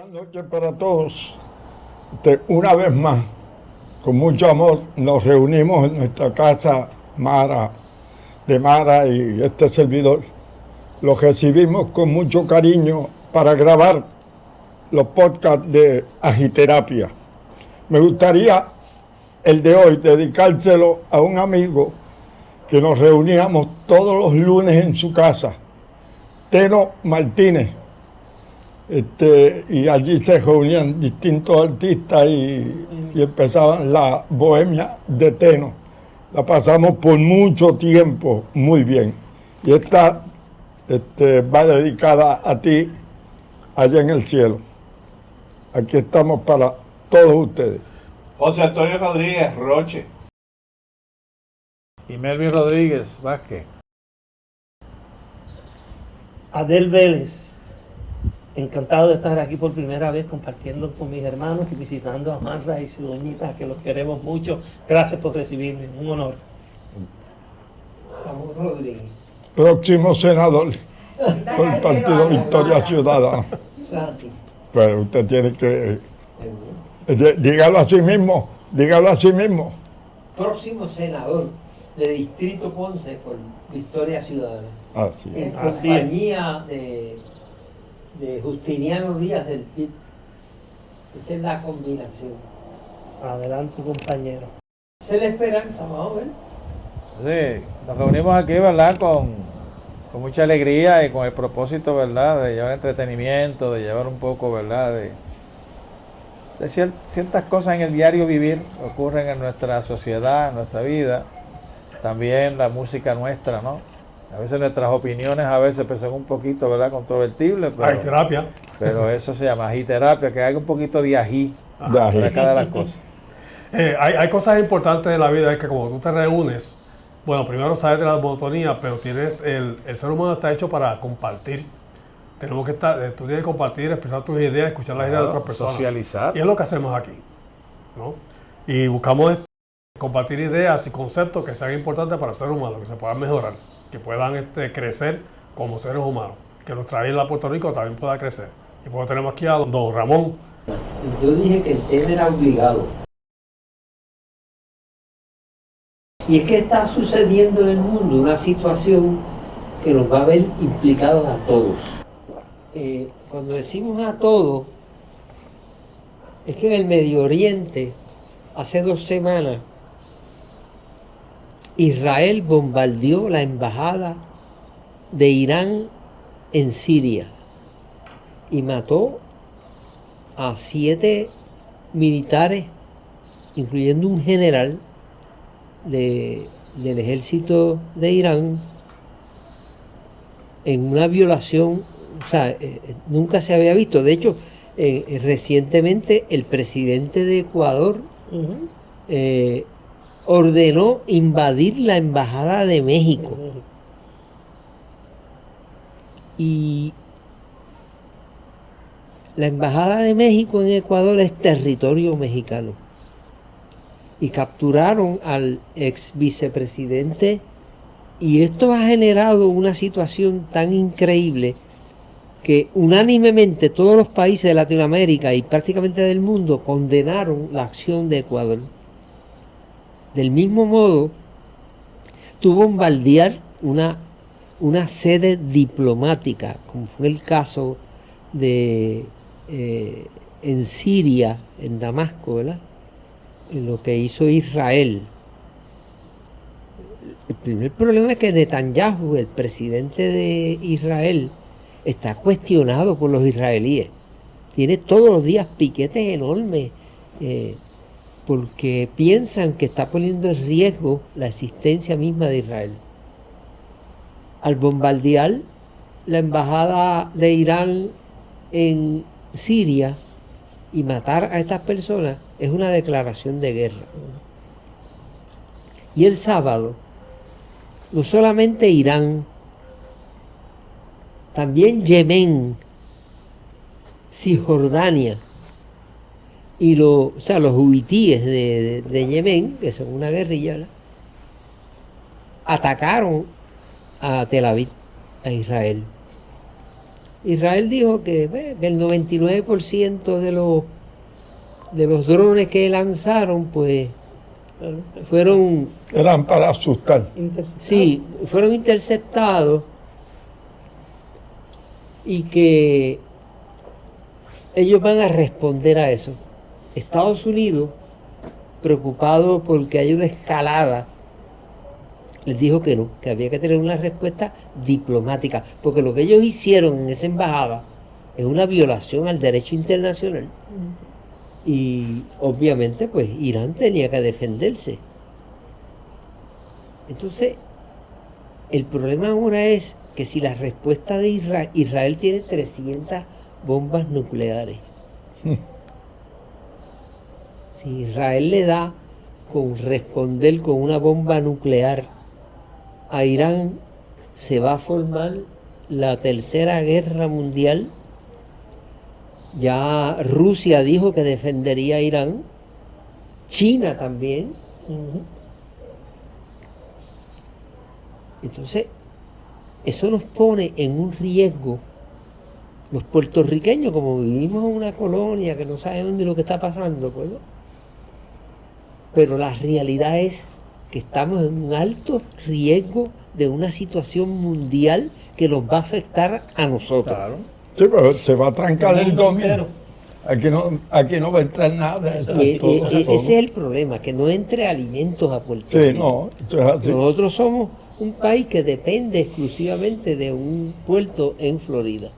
Buenas noches para todos. Una vez más, con mucho amor, nos reunimos en nuestra casa de Mara y este servidor. Los recibimos con mucho cariño para grabar los podcasts de Agiterapia. Me gustaría el de hoy dedicárselo a un amigo que nos reuníamos todos los lunes en su casa, Teno Martínez. Y allí se reunían distintos artistas y empezaban la bohemia de Teno. La pasamos por mucho tiempo muy bien. Y esta va dedicada a ti allá en el cielo. Aquí estamos para todos ustedes. José Antonio Rodríguez Roche. Y Melvin Rodríguez Vázquez. Adel Vélez. Encantado de estar aquí por primera vez compartiendo con mis hermanos y visitando a Marra y su doñita, que los queremos mucho. Gracias por recibirme, un honor. Ramón Rodríguez. Próximo senador por el Partido Victoria Ciudadana. Gracias. Pero usted tiene que... dígalo a sí mismo. Próximo senador de Distrito Ponce por Victoria Ciudadana. Así es. En compañía de Justiniano Díaz del PIB. Esa es la combinación. Adelante, compañero. Esa es la esperanza, vamos a ver. Sí, nos reunimos aquí, ¿verdad? Con mucha alegría y con el propósito, ¿verdad? De llevar entretenimiento, de llevar un poco, ¿verdad? De ciertas cosas en el diario vivir que ocurren en nuestra sociedad, en nuestra vida. También la música nuestra, ¿no? A veces nuestras opiniones pues son un poquito, ¿verdad? Controvertibles. Agiterapia. Pero eso se llama agiterapia, que hay un poquito de ají ají. para cada las cosas. Hay cosas importantes de la vida, es que como tú te reúnes, bueno, primero sabes de la monotonía, pero tienes el ser humano está hecho para compartir. Tenemos que tú tienes que compartir, expresar tus ideas, escuchar las ideas de otras personas. Socializar. Y es lo que hacemos aquí, ¿no? Y buscamos compartir ideas y conceptos que sean importantes para el ser humano, que se puedan mejorar, que puedan crecer como seres humanos, que nuestra isla Puerto Rico también pueda crecer. Y por eso tenemos aquí a don Ramón. Yo dije que el tema era obligado. Y es que está sucediendo en el mundo una situación que nos va a ver implicados a todos. Cuando decimos a todos, es que en el Medio Oriente, hace 2 semanas, Israel bombardeó la embajada de Irán en Siria y mató a 7 militares, incluyendo un general del ejército de Irán, en una violación, nunca se había visto. De hecho, recientemente el presidente de Ecuador ordenó invadir la embajada de México. Y la embajada de México en Ecuador es territorio mexicano. Y capturaron al ex vicepresidente. Y esto ha generado una situación tan increíble que unánimemente todos los países de Latinoamérica y prácticamente del mundo condenaron la acción de Ecuador. Del mismo modo, tuvo bombardear una sede diplomática, como fue el caso de en Siria, en Damasco, ¿verdad? En lo que hizo Israel. El primer problema es que Netanyahu, el presidente de Israel, está cuestionado por los israelíes. Tiene todos los días piquetes enormes porque piensan que está poniendo en riesgo la existencia misma de Israel. Al bombardear la embajada de Irán en Siria y matar a estas personas, es una declaración de guerra. Y el sábado, no solamente Irán, también Yemen, Cisjordania y los huitíes de Yemen, que son una guerrilla, ¿verdad?, atacaron a Tel Aviv, a Israel. Israel dijo que el 99% de los drones que lanzaron, pues fueron, Eran para asustar. sí, fueron interceptados y que ellos van a responder a eso. Estados Unidos, preocupado porque hay una escalada, les dijo que no, que había que tener una respuesta diplomática, porque lo que ellos hicieron en esa embajada es una violación al derecho internacional. Y obviamente pues Irán tenía que defenderse. Entonces, el problema ahora es que si la respuesta de Israel tiene 300 bombas nucleares. Si Israel le da con responder con una bomba nuclear a Irán, se va a formar la tercera guerra mundial. Ya Rusia dijo que defendería a Irán, China también. Entonces, eso nos pone en un riesgo. Los puertorriqueños, como vivimos en una colonia que no sabemos ni lo que está pasando, pues, ¿no? Pero la realidad es que estamos en un alto riesgo de una situación mundial que nos va a afectar a nosotros. Claro. Sí, pero se va a trancar el mundo dominio. entero. Aquí no va a entrar nada. Ese es el problema, que no entre alimentos a Puerto Sí, Rico. no, esto es así. Nosotros somos un país que depende exclusivamente de un puerto en Florida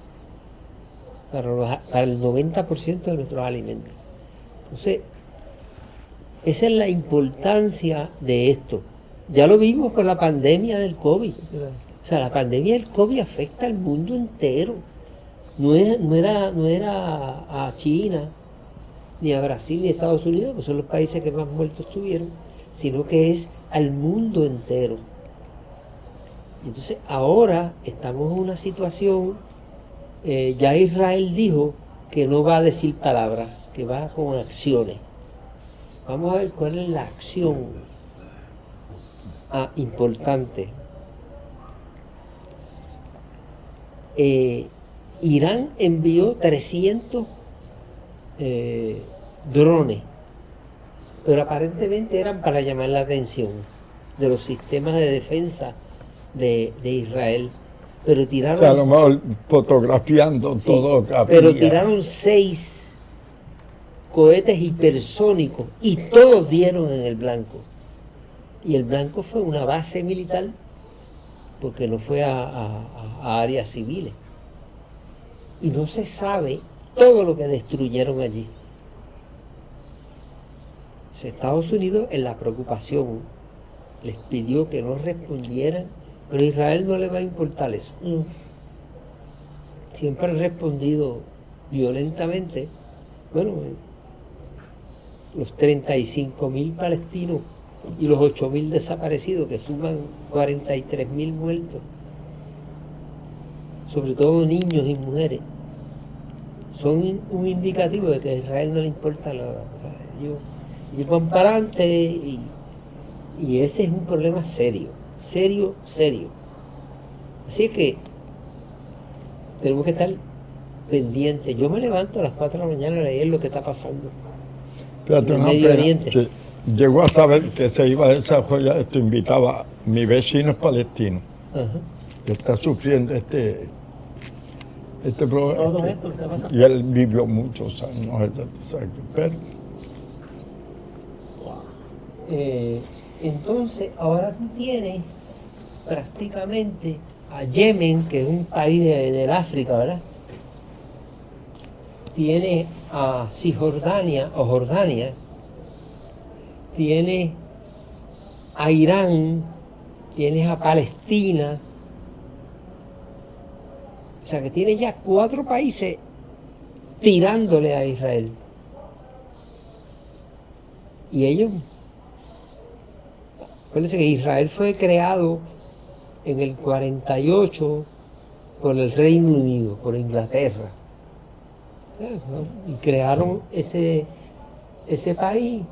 para el 90% de nuestros alimentos. Entonces, esa es la importancia de esto. Ya lo vimos con la pandemia del COVID. O sea, la pandemia del COVID afecta al mundo entero. No era a China, ni a Brasil, ni a Estados Unidos, que son los países que más muertos tuvieron, sino que es al mundo entero. Entonces, ahora estamos en una situación, ya Israel dijo que no va a decir palabras, que va con acciones. Vamos a ver cuál es la acción importante. Irán envió 300 drones, pero aparentemente eran para llamar la atención de los sistemas de defensa de Israel. Pero O tiraron, sea, a lo mejor fotografiando sí, todo lo que pero había. tiraron 6 cohetes hipersónicos y todos dieron en el blanco. Y el blanco fue una base militar, porque no fue a áreas civiles. Y no se sabe todo lo que destruyeron allí. Estados Unidos, en la preocupación, les pidió que no respondieran, pero a Israel no le va a importar eso. Siempre han respondido violentamente. Bueno, los 35.000 palestinos y los 8.000 desaparecidos, que suman 43.000 muertos, sobre todo niños y mujeres, son un indicativo de que a Israel no le importa nada. O sea, ellos van para adelante y ese es un problema serio. Así es que tenemos que estar pendientes. Yo me levanto a las 4 de la mañana a leer lo que está pasando. Fíjate, en el una Medio pena Oriente. que llegó a saber que se iba a desarrollar esto, invitaba a mi vecino es palestino, Ajá. que está sufriendo este problema. Todo esto que está pasando. Y él vivió muchos años, pero Entonces, ahora tú tienes prácticamente a Yemen, que es un país del África, ¿verdad? Tienes a Cisjordania o Jordania, tienes a Irán, tienes a Palestina. O sea que tienes ya 4 países tirándole a Israel. Y ellos, acuérdense que Israel fue creado en el 48 por el Reino Unido, por Inglaterra. Y crearon ese país,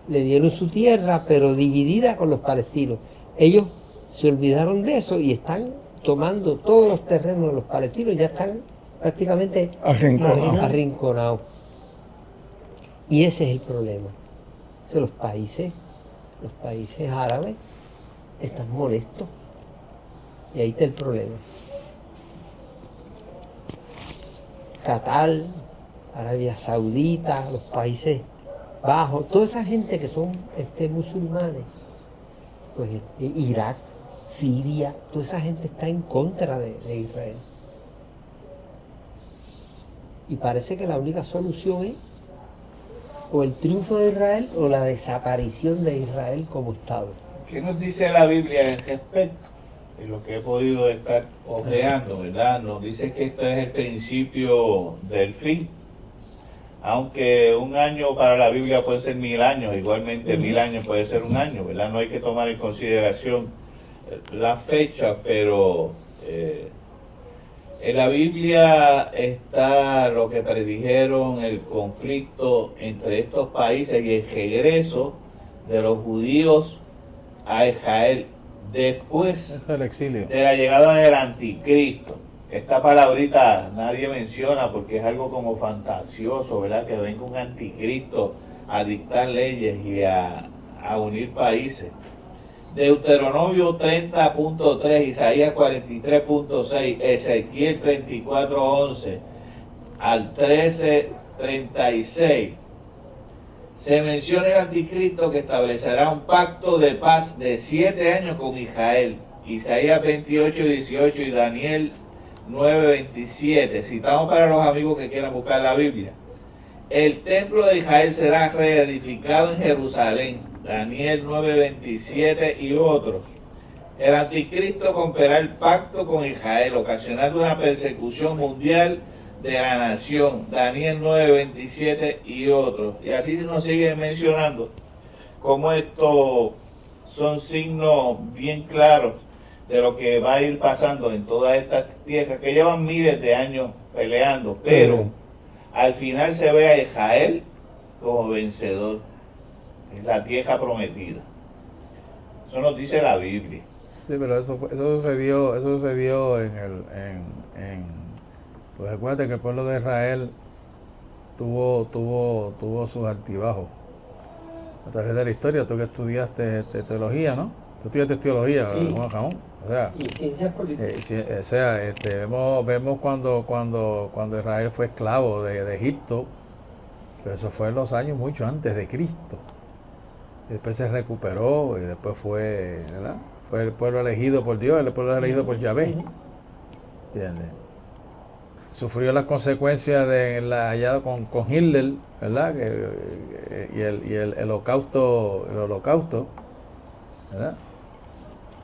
le dieron su tierra, pero dividida con los palestinos. Ellos se olvidaron de eso y están tomando todos los terrenos de los palestinos, ya están prácticamente Arrinconado. arrinconado. Y ese es el problema. O sea, los países árabes están molestos. Y ahí está el problema. Qatar, Arabia Saudita, los Países Bajos, toda esa gente que son musulmanes, pues Irak, Siria, toda esa gente está en contra de Israel. Y parece que la única solución es o el triunfo de Israel o la desaparición de Israel como Estado. ¿Qué nos dice la Biblia al respecto? En lo que he podido estar ojeando, ¿verdad? Nos dice que esto es el principio del fin. Aunque un año para la Biblia puede ser 1000 años, igualmente 1000 años puede ser un año, ¿verdad? No hay que tomar en consideración la fecha, pero en la Biblia está lo que predijeron el conflicto entre estos países y el regreso de los judíos a Israel después Eso es el exilio. de la llegada del anticristo. Esta palabrita nadie menciona porque es algo como fantasioso, ¿verdad? Que venga un anticristo a dictar leyes y a unir países. Deuteronomio 30.3, Isaías 43.6, Ezequiel 34.11 al 13.36. Se menciona el anticristo que establecerá un pacto de paz de 7 años con Israel. Isaías 28.18 y Daniel 9.27. Citamos para los amigos que quieran buscar la Biblia. El templo de Israel será reedificado en Jerusalén. Daniel 9.27 y otros. El anticristo romperá el pacto con Israel, ocasionando una persecución mundial de la nación. Daniel 9.27 y otros. Y así nos siguen mencionando cómo estos son signos bien claros de lo que va a ir pasando en todas estas tierras que llevan miles de años peleando, pero al final se ve a Israel como vencedor. Es la tierra prometida. Eso nos dice la Biblia. Sí, pero eso sucedió pues acuérdate que el pueblo de Israel tuvo sus altibajos a través de la historia. Tú que estudiaste teología, ¿no? Tú estudiaste teología, Sí. Juan Jamón. O sea, Y ciencias políticas. vemos cuando Israel fue esclavo de Egipto, pero eso fue en los años mucho antes de Cristo. Y después se recuperó y después fue, ¿verdad? Fue el pueblo elegido por Dios, el pueblo elegido por Yahvé. ¿Entiendes? Sufrió las consecuencias allá con Hitler, ¿verdad? Y el holocausto, ¿verdad?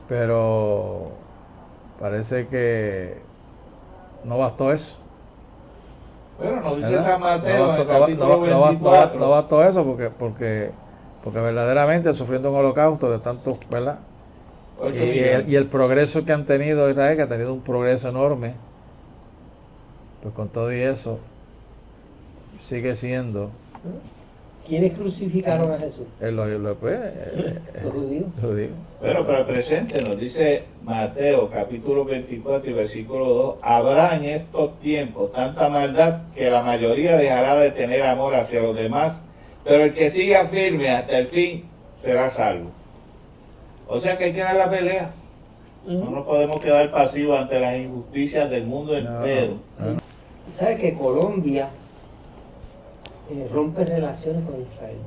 Pero parece que no bastó eso. Bueno, nos dice ¿Verdad? San Mateo en el capítulo 24. No bastó eso porque verdaderamente sufriendo un holocausto de tantos, ¿verdad? 8 millones. Y el progreso que han tenido Israel, que ha tenido un progreso enorme, pues con todo y eso sigue siendo ¿Quiénes crucificaron a Jesús? los judíos. judíos. Pero para el presente nos dice Mateo capítulo 24 y versículo 2, habrá en estos tiempos tanta maldad que la mayoría dejará de tener amor hacia los demás, pero el que siga firme hasta el fin será salvo. O sea que hay que dar la pelea. No nos podemos quedar pasivos ante las injusticias del mundo entero. ¿Sabes que Colombia rompe relaciones con Israel?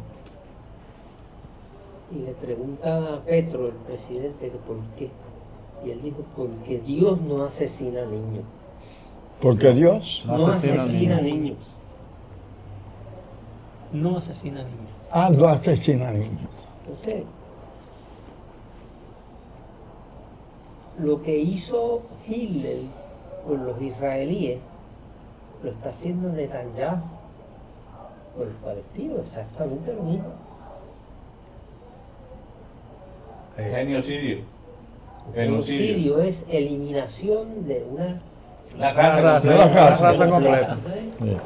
Y le preguntan a Petro, el presidente, que por qué. Y él dijo, porque Dios no asesina niños. Porque Dios No asesina niños. No asesina niños. no asesina niños. Entonces, lo que hizo Hitler con los israelíes, lo está haciendo Netanyahu con los palestinos, exactamente lo mismo. Genocidio. Genocidio es eliminación de una La raza Una raza completa. Sí.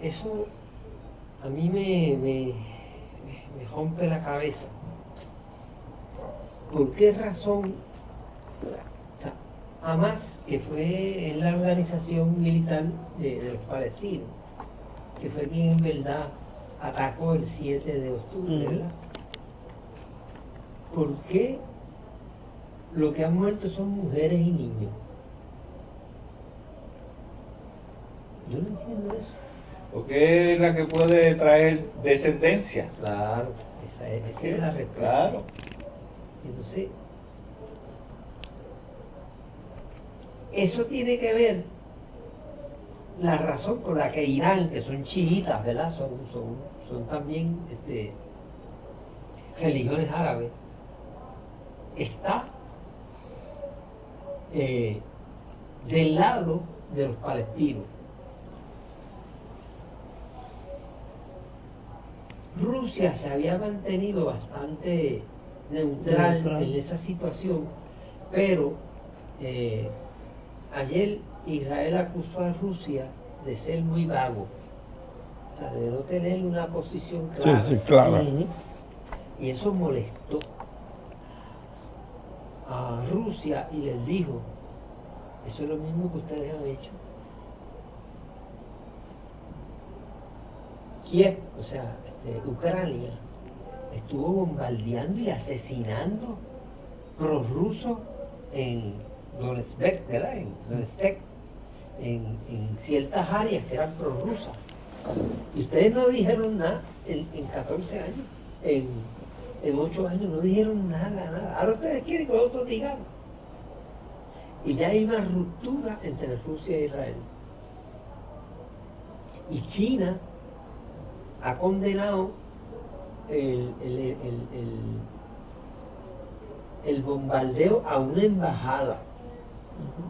Eso a mí me rompe la cabeza. ¿Por qué razón? O sea, Hamas que es la organización militar de los palestinos, que fue quien en verdad atacó el 7 de octubre, ¿verdad? ¿Por qué lo que han muerto son mujeres y niños? Yo no entiendo eso. Porque es la que puede traer descendencia. Claro, esa es la respuesta. Claro. Entonces, eso tiene que ver la razón por la que Irán, que son chiitas, ¿verdad? Son también religiones árabes, está del lado de los palestinos. Rusia se había mantenido bastante neutral en esa situación, pero ayer Israel acusó a Rusia de ser muy vago, o sea, de no tener una posición clara. Sí, claro. Y eso molestó a Rusia y les dijo, eso es lo mismo que ustedes han hecho. Kiev, o sea, Ucrania, estuvo bombardeando y asesinando prorrusos en Donetsk, ¿verdad? En Donetsk, en ciertas áreas que eran prorrusas. Y ustedes no dijeron nada en 14 años, en 8 años no dijeron nada. Ahora ustedes quieren que nosotros digamos. Y ya hay una ruptura entre Rusia e Israel. Y China ha condenado el bombardeo a una embajada.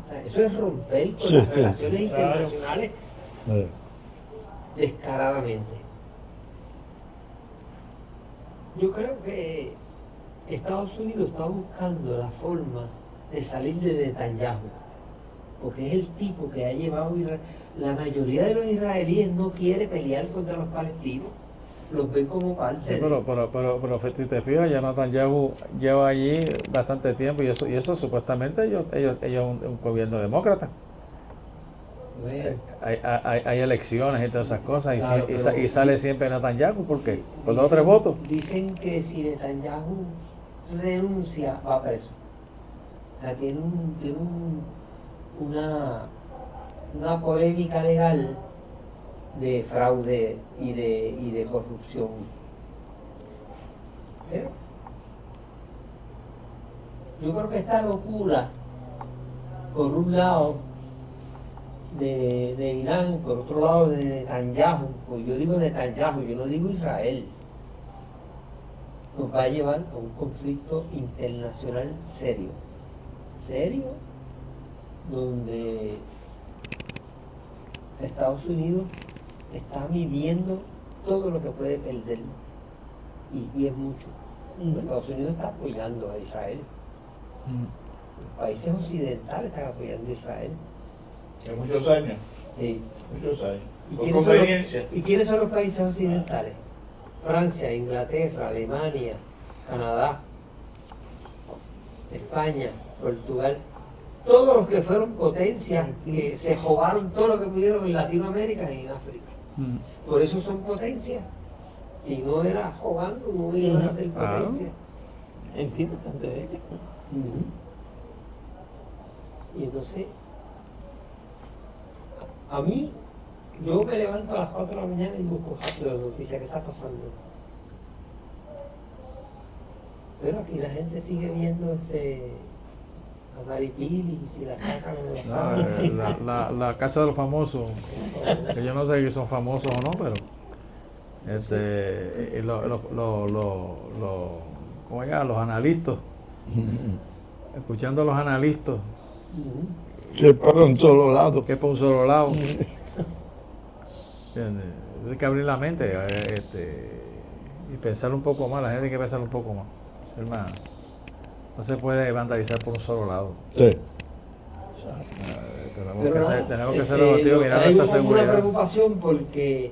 O sea, eso es romper con las relaciones internacionales descaradamente. Yo creo que Estados Unidos está buscando la forma de salir de Netanyahu, porque es el tipo que ha llevado Israel. La mayoría de los israelíes no quiere pelear contra los palestinos, los ven como parte. Sí, pero si te fijas, ya Netanyahu lleva allí bastante tiempo y eso supuestamente ellos un gobierno demócrata. Bueno, Hay elecciones y todas esas cosas claro, y sale siempre Netanyahu, ¿por qué? Por 2 o 3 votos. Dicen que si Netanyahu renuncia, va preso. O sea, tiene una polémica legal de fraude y de corrupción. Pero yo creo que esta locura, por un lado de Irán, por otro lado de Netanyahu, pues yo digo Netanyahu, yo no digo Israel, nos va a llevar a un conflicto internacional serio, donde Estados Unidos está midiendo todo lo que puede perder, y es mucho. Estados Unidos está apoyando a Israel. Los países occidentales están apoyando a Israel. Hace muchos años. Sí. Muchos años. ¿Y Por quiénes son conveniencia. ¿Y quiénes son los países occidentales? Francia, Inglaterra, Alemania, Canadá, España, Portugal. Todos los que fueron potencias, que se robaron todo lo que pudieron en Latinoamérica y en África. Por eso son potencias. Si no era jugando, no iban a ser potencia. Entiendo tanto de ella. Y entonces, a mí, yo me levanto a las 4 de la mañana y busco rápido la noticia que está pasando. Pero aquí la gente sigue viendo a Maripili, si la sacan o no la sacan. La casa de los famosos, que yo no sé si son famosos o no, pero ¿cómo se llama? Los analistas, escuchando a los analistas, Que por un solo lado. que es por un solo lado. ¿Entiendes? Hay que abrir la mente y pensar un poco más, la gente hay que pensar un poco más. Hermano, no se puede vandalizar por un solo lado. Sí. Tenemos que ser objetivos, mirar hay nuestra como una seguridad. preocupación porque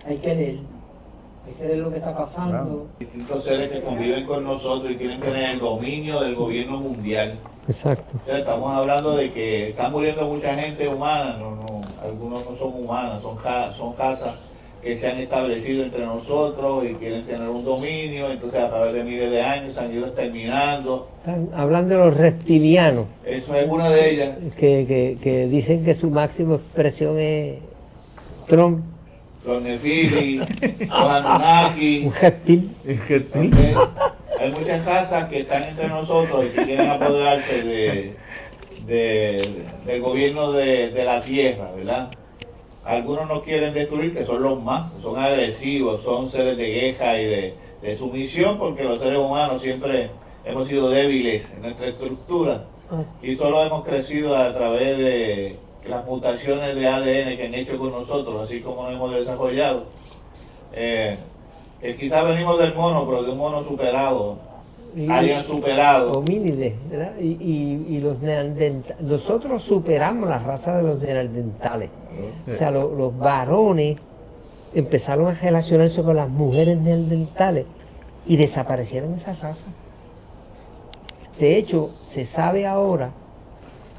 hay que leer lo que está pasando. Claro. Distintos seres que conviven con nosotros y quieren tener el dominio del gobierno mundial. Exacto. Ya estamos hablando de que está muriendo mucha gente humana, algunos no son humanas, son casas que se han establecido entre nosotros y quieren tener un dominio, entonces a través de miles de años se han ido exterminando. Están hablando de los reptilianos, Eso es una de ellas. que dicen que su máxima expresión es Trump, Los Nefili, los Anunnaki. un reptil. Ok. Hay muchas casas que están entre nosotros y que quieren apoderarse del gobierno de la tierra, ¿verdad? Algunos no quieren destruir, que son los más, son agresivos, son seres de queja y de sumisión, porque los seres humanos siempre hemos sido débiles en nuestra estructura y solo hemos crecido a través de las mutaciones de ADN que han hecho con nosotros, así como nos hemos desarrollado. Que quizás venimos del mono, pero de un mono superado, alguien superado. Homínides, ¿verdad? Y los neandertales. Nosotros superamos la raza de los neandertales. O sea, los varones empezaron a relacionarse con las mujeres neandertales y desaparecieron esas razas. De hecho, se sabe ahora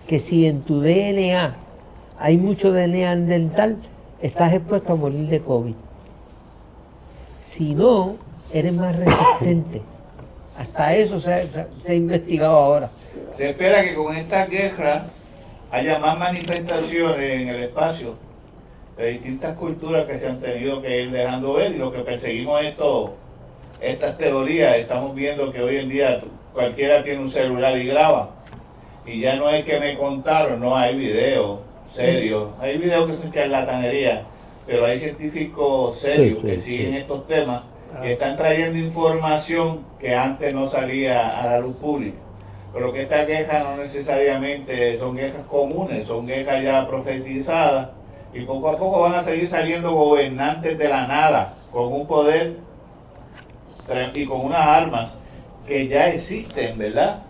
que si en tu DNA hay mucho de neandertal, estás expuesto a morir de COVID. Si no, eres más resistente. Hasta eso se ha investigado ahora. Se espera que con esta guerra haya más manifestaciones en el espacio de distintas culturas que se han tenido que ir dejando ver, y lo que perseguimos estas teorías, estamos viendo que hoy en día cualquiera tiene un celular y graba, y ya no es que me contaron, no, hay videos serios, hay videos que son charlatanería, pero hay científicos serios que siguen estos temas y están trayendo información que antes no salía a la luz pública. Pero que estas quejas no necesariamente son quejas comunes, son quejas ya profetizadas, y poco a poco van a seguir saliendo gobernantes de la nada, con un poder y con unas armas que ya existen, ¿verdad?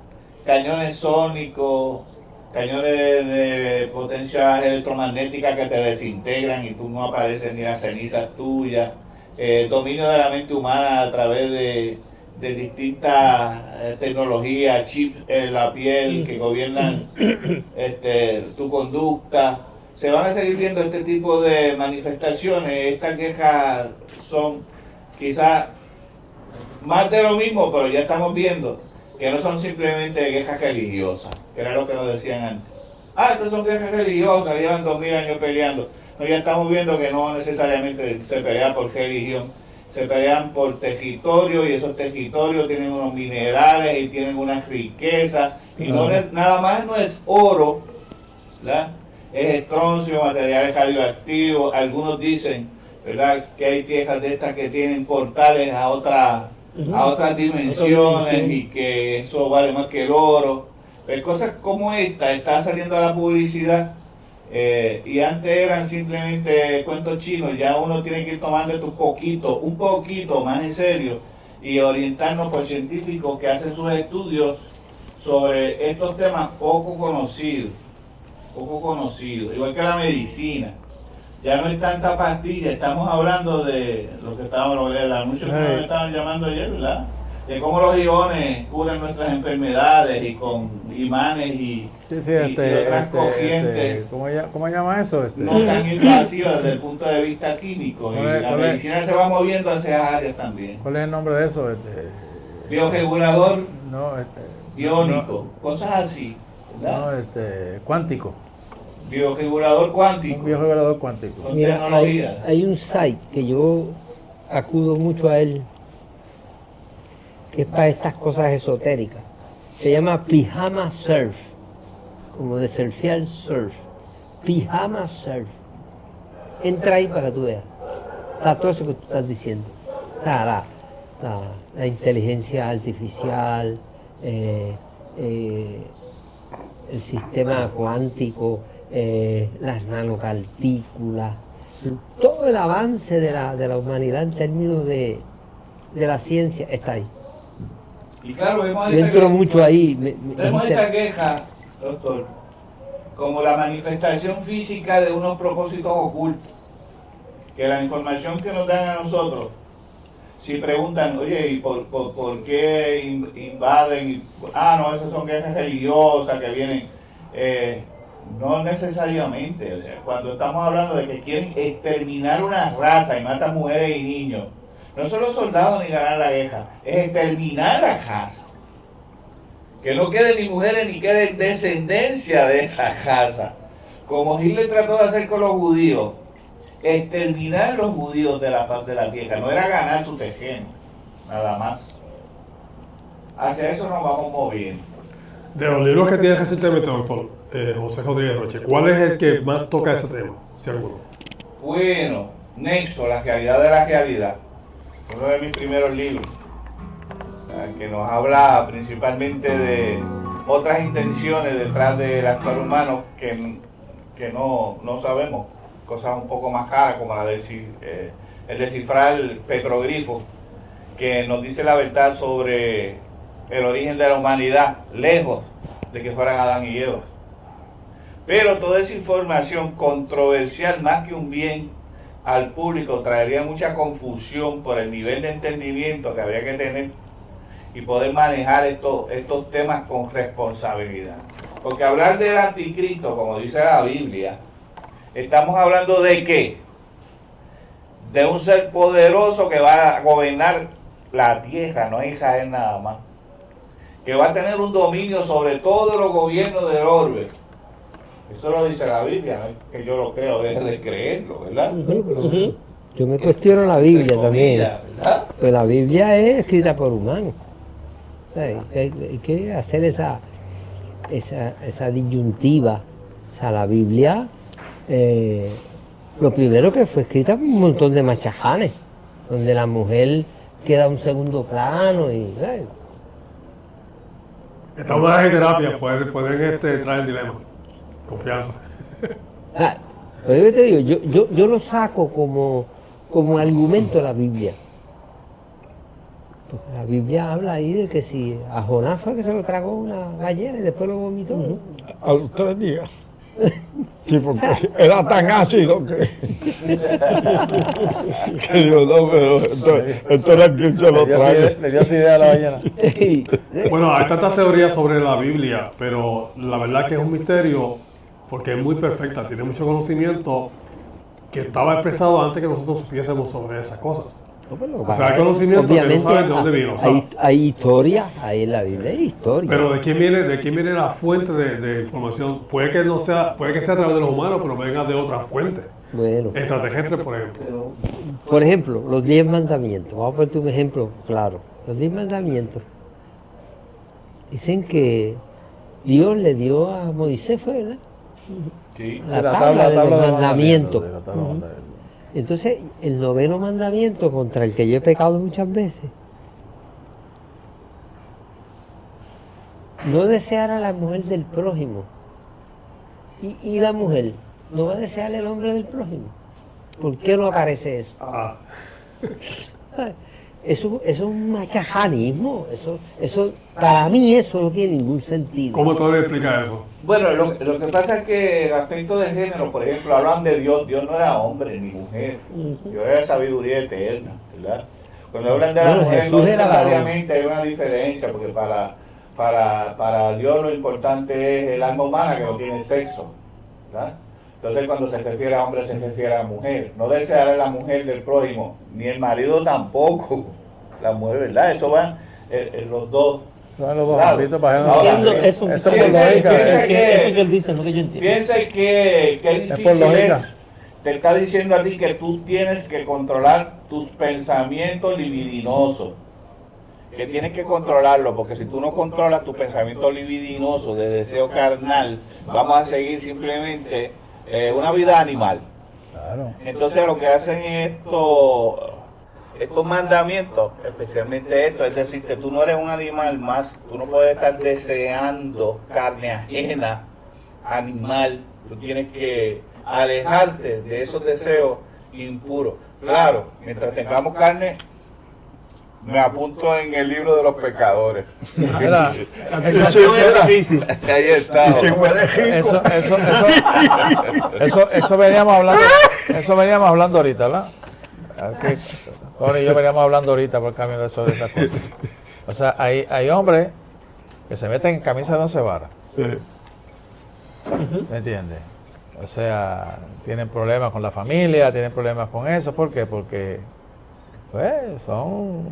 Cañones sónicos, cañones de potencia electromagnética que te desintegran y tú no apareces ni las cenizas tuyas, dominio de la mente humana a través de distintas tecnologías, chips en la piel que gobiernan tu conducta. Se van a seguir viendo este tipo de manifestaciones. Estas quejas son quizás más de lo mismo, pero ya estamos viendo que no son simplemente quejas religiosas, que era lo que nos decían antes. Estas son quejas religiosas, llevan 2000 años peleando. No, ya estamos viendo que no necesariamente se pelea por religión, se pelean por territorio, y esos territorios tienen unos minerales y tienen unas riquezas, y nada más no es oro, ¿verdad? Es estroncio, materiales radioactivos. Algunos dicen, ¿verdad?, que hay tierras de estas que tienen portales a otras dimensiones y que eso vale más que el oro. Pero cosas como esta están saliendo a la publicidad, y antes eran simplemente cuentos chinos. Ya uno tiene que ir tomando esto un poquito más en serio y orientarnos por científicos que hacen sus estudios sobre estos temas poco conocidos, igual que la medicina. Ya no hay tanta pastilla, estamos hablando de lo que estábamos, el anuncio que nos estaban llamando ayer, ¿verdad? De cómo los iones curan nuestras enfermedades, y con imanes y otras corrientes. ¿Cómo llama eso? No tan invasivas desde el punto de vista químico, y la medicina se va moviendo hacia esas áreas también. ¿Cuál es el nombre de eso? Bioregulador no, biónico, cosas así, ¿verdad? Cuántico. Bioregulador cuántico. Un bioregulador cuántico. Son Mira, tecnologías. hay un site que yo acudo mucho a él, que es para estas cosas esotéricas. Se llama Pijama Surf, como de surfear surf. Pijama Surf. Entra ahí para que tú veas. Está todo eso que tú estás diciendo. Está la inteligencia artificial, el sistema cuántico, las nanopartículas, todo el avance de la humanidad en términos de la ciencia está ahí. Y claro, vemos Yo entro mucho ahí. Vemos esta queja, doctor, como la manifestación física de unos propósitos ocultos. Que la información que nos dan a nosotros si preguntan, oye, ¿y por qué invaden? No, esas son guerras religiosas que vienen. No necesariamente. O sea, cuando estamos hablando de que quieren exterminar una raza y matan mujeres y niños, no son los soldados ni ganar la guerra, es exterminar la raza. Que no quede ni mujeres ni quede descendencia de esa raza. Como Hitler trató de hacer con los judíos, exterminar los judíos de la faz de la tierra, no era ganar su terreno, nada más. Hacia eso nos vamos moviendo. De los libros que tiene recientemente, doctor José Rodríguez Roche, ¿cuál es el que más toca ese tema? Si alguno. Bueno, Nexo, la realidad de la realidad, uno de mis primeros libros, que nos habla principalmente de otras intenciones detrás del actuar humano que no sabemos, cosas un poco más caras como el descifrar petroglifos, que nos dice la verdad sobre el origen de la humanidad, lejos de que fueran Adán y Eva. Pero toda esa información controversial, más que un bien al público, traería mucha confusión por el nivel de entendimiento que habría que tener y poder manejar estos temas con responsabilidad. Porque hablar del anticristo, como dice la Biblia, estamos hablando de ¿qué? De un ser poderoso que va a gobernar la tierra, no es Israel nada más. Que va a tener un dominio sobre todos los gobiernos del orbe. Eso lo dice la Biblia, no es que yo lo creo, deje de creerlo, ¿verdad? Yo me cuestiono la Biblia Entre también. comillas, ¿verdad? Pues la Biblia es escrita por humanos. O sea, hay que hacer esa disyuntiva. O sea, la Biblia, lo primero que fue escrita por un montón de machajanes, donde la mujer queda a un segundo plano y... Estamos en terapia, pueden entrar en dilema. Confianza. Pero yo te digo, yo lo saco como argumento de la Biblia. Porque la Biblia habla ahí de que si a Jonás fue que se lo tragó una ballena y después lo vomitó. A los 3 días. Sí, porque era tan ácido que digo, no, pero esto era quien se lo trae. Le dio esa idea a la ballena. Bueno, hay tantas teorías sobre la Biblia, pero la verdad que es un misterio porque es muy perfecta, tiene mucho conocimiento que estaba expresado antes que nosotros supiésemos sobre esas cosas. O sea, hay conocimiento que no saben de dónde vino. Hay historia, ahí en la Biblia hay historia. Pero ¿de quién viene la fuente de información? Puede que sea a través de los humanos, pero venga de otra fuente. Bueno, Extraterrestres, por ejemplo. por ejemplo, los 10 mandamientos. Vamos a ponerte un ejemplo claro. Los 10 mandamientos dicen que Dios le dio a Moisés, ¿fue, verdad? Sí. La tabla de los mandamientos. de la tabla de mandamientos. Entonces, el 9º mandamiento, contra el que yo he pecado muchas veces, no desear a la mujer del prójimo. Y la mujer no va a desear el hombre del prójimo. ¿Por qué no aparece eso? Eso es un machajanismo. Eso, para mí eso no tiene ningún sentido. ¿Cómo tú le explicas eso? Bueno, lo que pasa es que el aspecto del género, por ejemplo, hablan de Dios. Dios no era hombre ni mujer. Dios era sabiduría eterna, ¿verdad? Cuando hablan de la mujer, Jesús no era necesariamente hay una diferencia, porque para Dios lo importante es el alma humana que no tiene sexo, ¿verdad? Entonces cuando se refiere a hombre se refiere a mujer. No desear a la mujer del prójimo, ni el marido tampoco, la mujer, ¿verdad? Eso van en los dos. Son los dos lados. ámbitos para Ahora, Entiendo eso. Eso es por lógica. que él dice, es lo que yo entiendo. Piensa que por difícil es. lógica. Te está diciendo a ti que tú tienes que controlar tus pensamientos libidinosos. Que tienes que controlarlo, porque si tú no controlas tus pensamientos libidinosos de deseo carnal, vamos a seguir simplemente una vida animal. Claro. Entonces lo que hacen estos mandamientos, especialmente esto, es decirte, tú no eres un animal más, tú no puedes estar deseando carne ajena, animal, tú tienes que alejarte de esos deseos impuros. Claro, mientras tengamos carne, me apunto en el libro de los pecadores. Mira, Es difícil. Ahí está. eso veníamos hablando ahorita, ¿verdad? Tony y yo veníamos hablando ahorita por camino de eso, de esas cosas. O sea, hay hombres que se meten en camisa de 11 varas. Sí. ¿Me entiendes? O sea, tienen problemas con la familia, tienen problemas con eso. ¿Por qué? Porque, pues, son...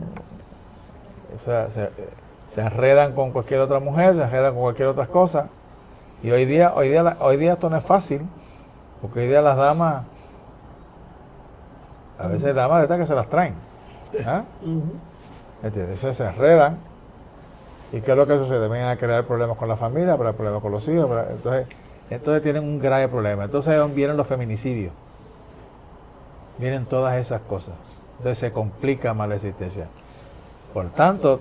O sea, se enredan con cualquier otra mujer, se enredan con cualquier otra cosa. Y hoy día esto no es fácil, porque hoy día las damas, a veces hay damas de estas que se las traen. ¿Ah? ¿Me entiendes? Se enredan. ¿Y qué es lo que sucede? Vienen a crear problemas con la familia, problemas con los hijos. Entonces tienen un grave problema. Entonces vienen los feminicidios. Vienen todas esas cosas. Entonces se complica más la existencia. Por tanto,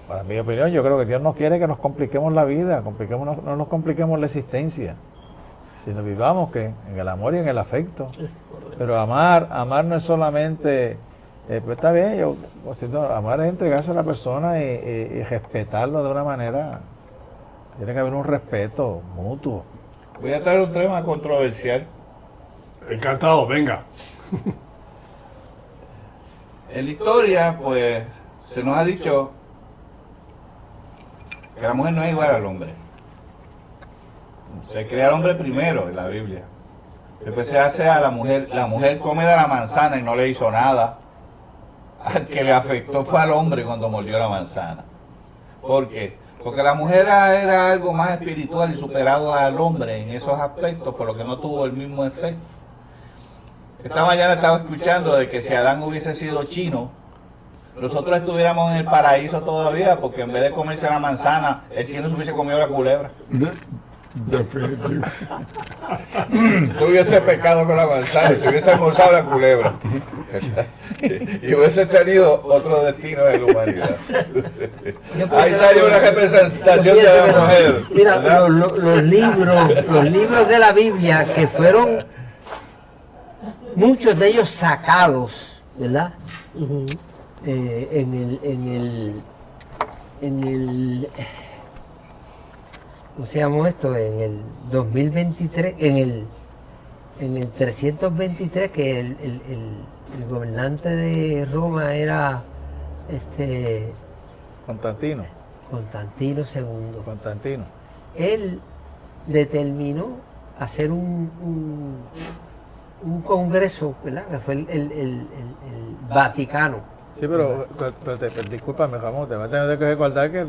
para mi opinión, yo creo que Dios no quiere que nos compliquemos la vida, no nos compliquemos la existencia, sino vivamos que en el amor y en el afecto. Pero amar no es solamente, pues está bien, amar es entregarse a la persona y respetarlo de una manera. Tiene que haber un respeto mutuo. Voy a traer un tema controversial. Encantado, venga. En la historia, pues, se nos ha dicho que la mujer no es igual al hombre. Se crea al hombre primero en la Biblia. Después se hace a la mujer come de la manzana y no le hizo nada. Al que le afectó fue al hombre cuando mordió la manzana. ¿Por qué? Porque la mujer era algo más espiritual y superado al hombre en esos aspectos, por lo que no tuvo el mismo efecto. Esta mañana estaba escuchando de que si Adán hubiese sido chino, nosotros estuviéramos en el paraíso todavía, porque en vez de comerse la manzana, el chino se hubiese comido la culebra. Definitivo. No hubiese pecado con la manzana, se hubiese almorzado la culebra. Y hubiese tenido otro destino de la humanidad. Ahí salió una representación de la mujer. Mira, los libros de la Biblia que fueron muchos de ellos sacados, ¿verdad? ¿Cómo se llama esto? En el 2023, en el 323, que el gobernante de Roma era Constantino. II. Él determinó hacer un congreso, ¿verdad? Que fue el Vaticano. Sí, pero discúlpame, Ramón, te vas a tener que recordar que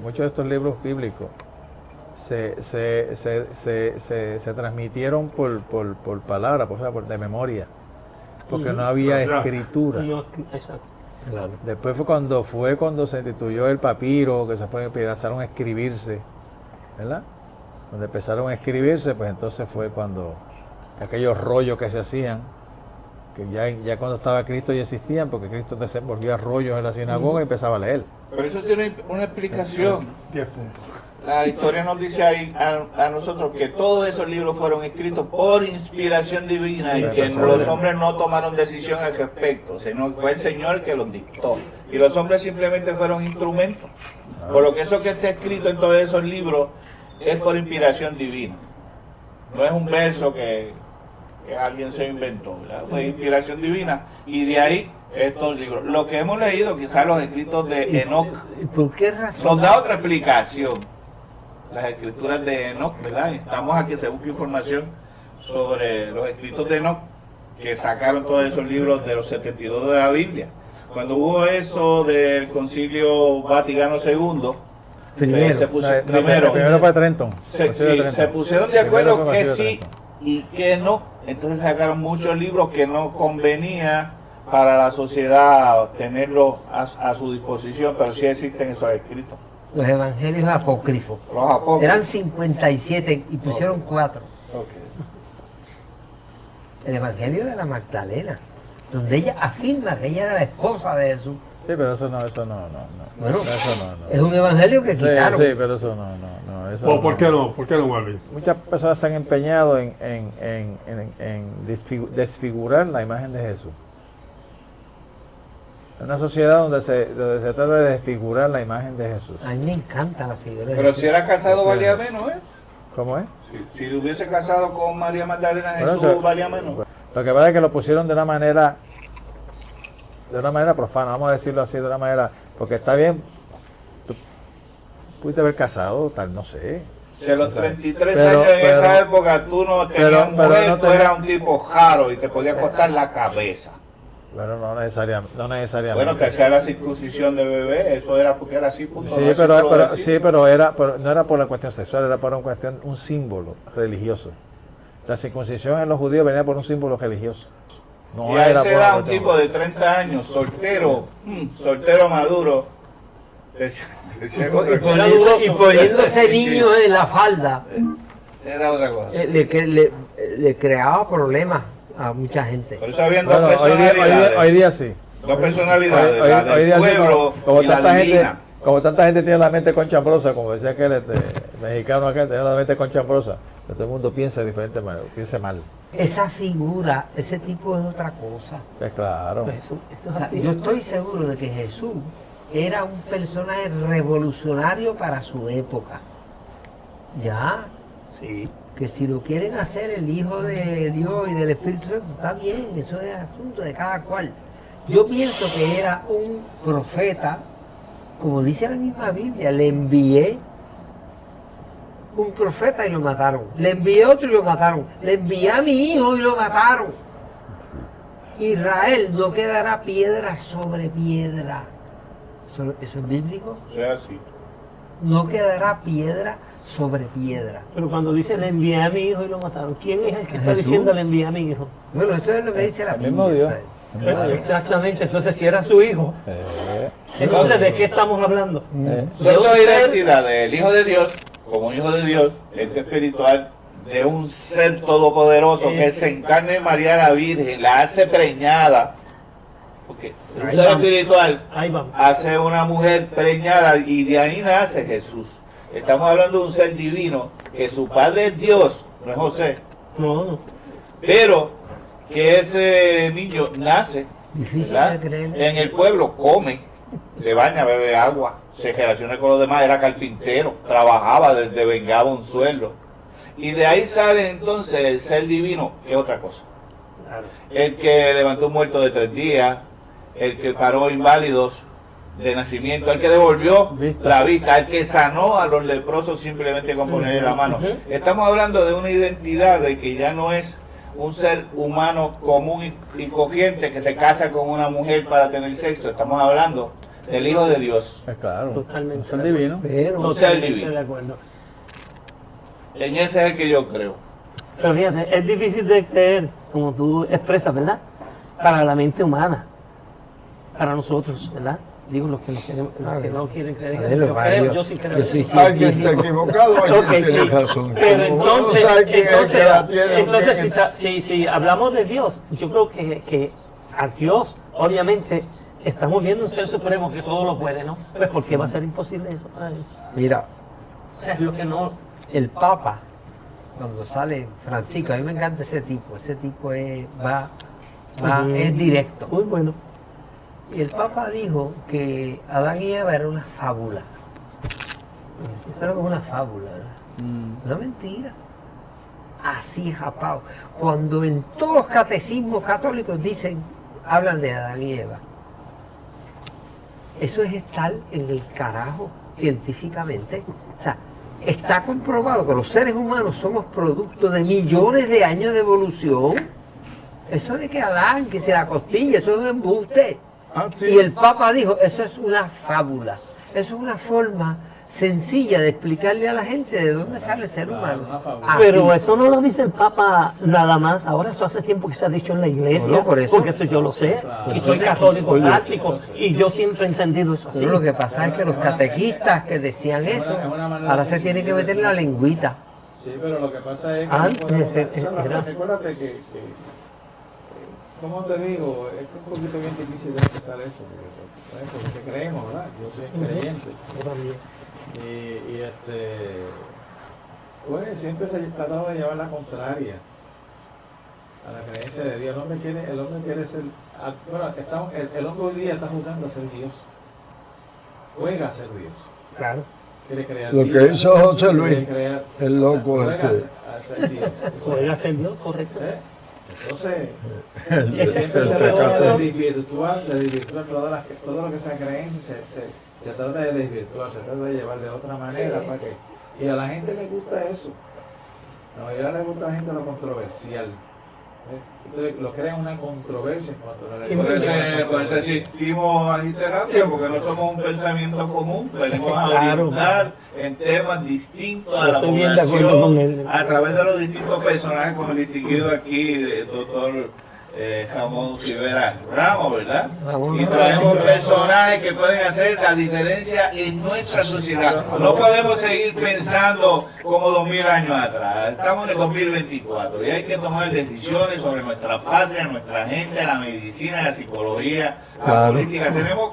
muchos de estos libros bíblicos se transmitieron por palabra, o sea, de memoria, porque no había escritura. Exacto. Claro. Después fue cuando se instituyó el papiro, que empezaron a escribirse, ¿verdad? Cuando empezaron a escribirse, pues entonces fue cuando aquellos rollos que se hacían, que ya cuando estaba Cristo ya existían, porque Cristo desenvolvía rollos en la sinagoga y empezaba a leer. Pero eso tiene una explicación. 10 puntos. La historia nos dice ahí a nosotros que todos esos libros fueron escritos por inspiración divina y que los hombres no tomaron decisión al respecto, sino fue el Señor que los dictó. Y los hombres simplemente fueron instrumentos. Por lo que eso que está escrito en todos esos libros es por inspiración divina. No es un verso que alguien se inventó, ¿verdad? Fue inspiración divina. Y de ahí estos libros. Lo que hemos leído, quizás los escritos de Enoch, ¿Por qué razón? nos da otra explicación. Las escrituras de Enoch, ¿verdad? Estamos a que se busque información sobre los escritos de Enoch, que sacaron todos esos libros de los 72 de la Biblia. Cuando hubo eso del Concilio Vaticano II, Primero fue Trenton. se pusieron de acuerdo que sí y que no. Entonces sacaron muchos libros que no convenía para la sociedad tenerlos a su disposición, pero sí existen esos escritos. Los evangelios apócrifos. Los apócrifos. Eran 57 y pusieron 4. El evangelio de la Magdalena, donde ella afirma que ella era la esposa de Jesús. Sí, pero eso no. Bueno, Eso no. es un evangelio que quitaron. Sí, pero eso no. Eso ¿Por qué no? ¿Por qué no, Marvin? Muchas personas se han empeñado en desfigurar la imagen de Jesús. Es una sociedad donde se trata de desfigurar la imagen de Jesús. A mí me encanta la figura de Pero Jesús. si era casado valía menos, ¿eh? ¿Cómo es? Si hubiese casado con María Magdalena, Bueno, Jesús valía menos. Lo que pasa es que lo pusieron de una manera de una manera profana, vamos a decirlo así, de una manera, porque está bien, tú pudiste haber casado, tal, no sé. Si a los 33 pero- años en pero- esa época tú no tenías pero mujer, no tú tenía- eras un tipo jaro y te podía cortar la cabeza. Bueno, no necesariamente. Bueno, que hacía la circuncisión de bebé, eso era porque era así, punto. Sí, no es pero, solo pero, decir. sí, pero no era por la cuestión sexual, era por una cuestión, un símbolo religioso. La circuncisión en los judíos venía por un símbolo religioso. No Y a era esa por edad una un cuestión- tipo de 30 años, soltero maduro, decía Y otra cosa. poniéndose niños en la falda, Era otra cosa. le creaba problemas a mucha gente. Por eso habían Bueno, dos hoy personalidades. día sí. Dos personalidades, Hoy la del día sí, pueblo como y la tanta gente, divina. como tanta gente tiene la mente conchambrosa, como decía aquel mexicano aquel, tiene la mente conchambrosa, que todo el mundo piensa de diferente manera, piensa mal. Esa figura, ese tipo es otra cosa. Es claro. Pues eso O es sea, así. yo estoy seguro de que Jesús era un personaje revolucionario para su época. Ya, Sí. que si lo quieren hacer el Hijo de Dios y del Espíritu Santo, está bien, eso es asunto de cada cual. Yo pienso que era un profeta, como dice la misma Biblia, le envié un profeta y lo mataron. Le envié otro y lo mataron. Le envié a mi hijo y lo mataron. Israel no quedará piedra sobre piedra. ¿Eso es bíblico? O sea, sí. No quedará piedra sobre piedra. Pero cuando dice le envié a mi hijo y lo mataron, ¿quién es el que está Jesús. diciendo le envié a mi hijo? Bueno, eso es lo que dice la El Biblia. mismo Dios. ¿sabes? Exactamente, entonces si era su hijo, entonces ¿de qué estamos hablando? Son De dos un ser- identidades, el Hijo de Dios, como un Hijo de Dios, ente espiritual, de un ser todopoderoso que se encarna en María la Virgen, la hace preñada, porque un Ahí ser vamos. espiritual Ahí vamos. hace una mujer preñada y de ahí nace Jesús. Estamos hablando de un ser divino, que su padre es Dios, no es José, No, no. pero que ese niño nace, Difícil ¿verdad? de creer. En el pueblo, come, se baña, bebe agua, se relaciona con los demás, era carpintero, trabajaba, desde vengaba un sueldo. Y de ahí sale entonces el ser divino, que es otra cosa. Claro. El que levantó un muerto de 3 días, el que paró inválidos de nacimiento, el que devolvió Vista. la vista, el que sanó a los leprosos simplemente con ponerle la mano. Ujú. Estamos hablando de una identidad de que ya no es un ser humano común y corriente que se casa con una mujer para tener sexo. Estamos hablando del Hijo de Dios. Es claro. Totalmente. Un ser divino. Pero No sea el Totalmente divino. de acuerdo. En ese es el que yo creo. Pero fíjate, es difícil de creer, como tú expresas, ¿verdad? Para la mente humana, para nosotros, ¿verdad? Digo, los que no quieren, los que no quieren creer en A ver, eso. lo Yo para creo, Dios. yo sí creo Yo en soy eso. sí. Alguien está equivocado, alguien Ok, tiene sí. razón. Pero Como uno entonces, sabe quién es que la tiene, entonces quién es- si hablamos de Dios, yo creo que a Dios, obviamente, estamos viendo un ser supremo que todo lo puede, ¿no? Pues ¿por qué va a ser imposible eso para él? mira, O sea, es lo que no... el Papa, cuando sale Francisco, a mí me encanta ese tipo Ujú. es directo. Muy bueno. Y el Papa dijo que Adán y Eva era una fábula. Eso era como una fábula, ¿verdad? Una mentira. Así japao. Cuando en todos los catecismos católicos hablan de Adán y Eva. Eso es estar en el carajo científicamente. O sea, está comprobado que los seres humanos somos producto de millones de años de evolución. Eso de que Adán, que se la costilla, eso es un embuste. Ah, sí. Y el Papa dijo, eso es una fábula. Eso es una forma sencilla de explicarle a la gente de dónde sale el ser humano. Así. Pero eso no lo dice el Papa nada más. Ahora eso hace tiempo que se ha dicho en la iglesia. No, por eso. Porque eso yo lo sé. Y soy católico práctico. Y yo siempre he entendido eso así. Pero lo que pasa es que los catequistas que decían eso, ahora se tienen que meter la lengüita. Sí, pero lo que pasa es que Antes no podemos- era- recuérdate que, como te digo, es un poquito bien difícil de expresar eso, porque creemos, ¿verdad? Yo soy creyente. Yo también. Y pues siempre se ha tratado de llevar la contraria a la creencia de Dios. El hombre quiere ser, bueno, el hombre hoy día está jugando a ser Dios. Juega a ser Dios. Claro. Quiere crear Lo vida, que hizo José Luis, quiere crear- el loco juega este. a ser Dios. Juega a ser Dios, correcto. ¿Eh? Entonces, El siempre se trata de pecado. desvirtuar todo lo que sea creencia, se trata de desvirtuar, se trata de llevar de otra manera para que. Y a la gente le gusta eso. A la mayoría le gusta a la gente lo controversial. Entonces lo crean una controversia en cuanto a la Por eso asistimos a terapia, porque no somos un pensamiento común, venimos a Claro. orientar en temas distintos a Yo la estoy bien de acuerdo con población, él. a través de los distintos personajes, como el distinguido aquí, el doctor Ramón Rivera Ramos, ¿verdad? Ramón Y traemos personajes que pueden hacer la diferencia en nuestra sociedad. No podemos seguir pensando como 2000 años atrás. Estamos en el 2024 y hay que tomar decisiones sobre nuestra patria, nuestra gente, la medicina, la psicología, la política.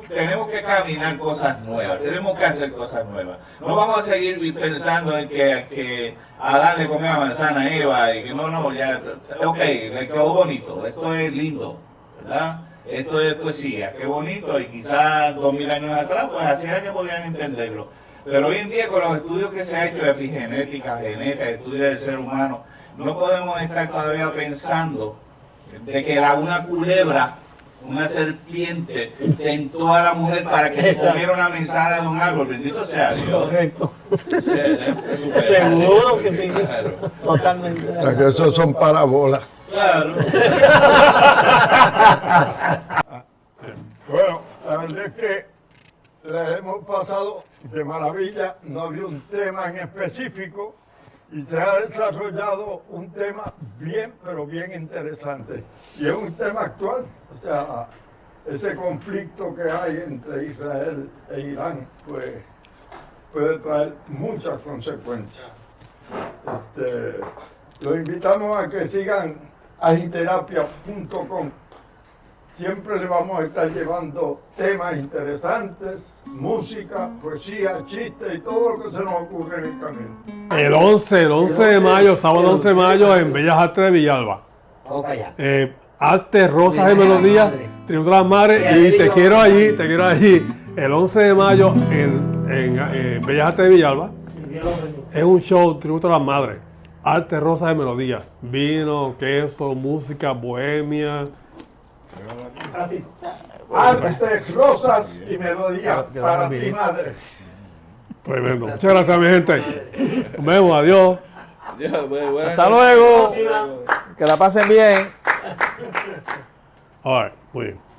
Tenemos que caminar cosas nuevas, tenemos que hacer cosas nuevas. No vamos a seguir pensando en que Adán le comió la manzana a Eva y que no, ya, ok, le quedó bonito, esto es lindo, ¿verdad? Esto es poesía, qué bonito, y quizás 2000 años atrás, pues así era que podían entenderlo. Pero hoy en día, con los estudios que se ha hecho de epigenética, genética, estudios del ser humano, no podemos estar todavía pensando de que una culebra, una serpiente, tentó a la mujer para que se comiera una manzana de un árbol. Bendito sea Dios. Correcto. Seguro que sí. Claro. Totalmente. O sea, que esos son parábolas. Claro. Bueno, la verdad es que la hemos pasado de maravilla, no había un tema en específico y se ha desarrollado un tema bien, pero bien interesante. Y es un tema actual, o sea, ese conflicto que hay entre Israel e Irán, pues puede traer muchas consecuencias. Los invitamos a que sigan agiterapia.com. Siempre le vamos a estar llevando temas interesantes, música, poesía, chistes y todo lo que se nos ocurre en el camino. El 11 de mayo, sábado 11 de mayo, en Bellas Artes de Villalba. Vamos para allá. Arte, Rosas y Melodías, Tributo a las Madres, y te quiero allí, el 11 de mayo en Bellas Artes de Villalba. Es un show tributo a las madres, arte, rosas y melodías, vino, queso, música, bohemia. Arte, rosas y melodías para ti, madre. Tremendo. Muchas gracias, mi gente. Nos vemos, adiós. Hasta luego. Que la pasen bien. All right, muy bien.